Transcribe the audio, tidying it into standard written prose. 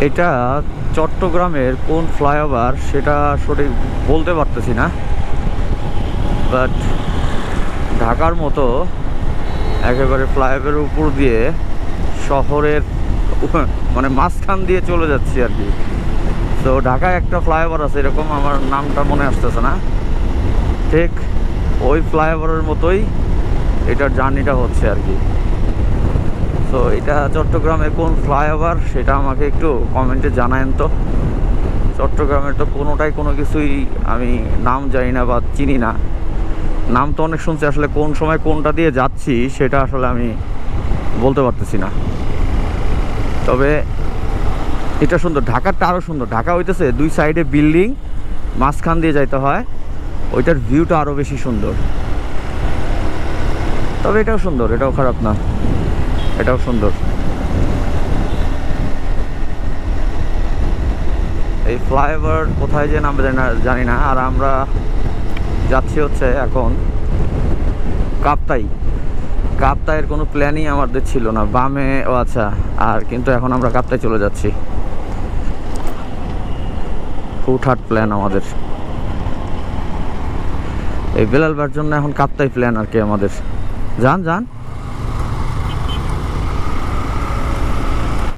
এটা চট্টগ্রামের কোন ফ্লাইওভার সেটা সঠিক বলতে পারতেছি না, বাট ঢাকার মতো একেবারে ফ্লাইওভারের উপর দিয়ে শহরের মানে মাঝখান দিয়ে চলে যাচ্ছি আর কি। তো ঢাকায় একটা ফ্লাইওভার আছে এরকম, আমার নামটা মনে আসতেছে না, ঠিক ওই ফ্লাইওভারের মতোই এটার জার্নিটা হচ্ছে আর কি। তো এটা চট্টগ্রামের কোন ফ্লাইওভার সেটা আমাকে একটু কমেন্টে জানায়েন তো। চট্টগ্রামের তো কোনোটাই কোনো কিছুই আমি নাম জানি না বা চিনি না, নাম তো অনেক শুনছি, আসলে কোন সময় কোনটা দিয়ে যাচ্ছি সেটা আসলে আমি বলতে পারতেছি না। তবে এটা সুন্দর, ঢাকারটা আরও সুন্দর। ঢাকা হইতেছে দুই সাইডে বিল্ডিং, মাঝখান দিয়ে যাইতে হয়, ওইটার ভিউটা আরও বেশি সুন্দর। তবে এটাও সুন্দর, এটাও খারাপ না, এটাও সুন্দর। এই ফ্লাইওভার কোথায় যে নামবে জানি না। আর আমরা যাচ্ছি হচ্ছে এখন কাপ্তাই। কাপ্তাইয়ের কোনো প্ল্যানই আমাদের ছিল না, বামে ও আচ্ছা, আর কিন্তু এখন আমরা কাপ্তাই চলে যাচ্ছি। হুটহাট প্ল্যান আমাদের, এই বেলালবার জন্য এখন কাপ্তাই প্ল্যান আর কি আমাদের। যান যান।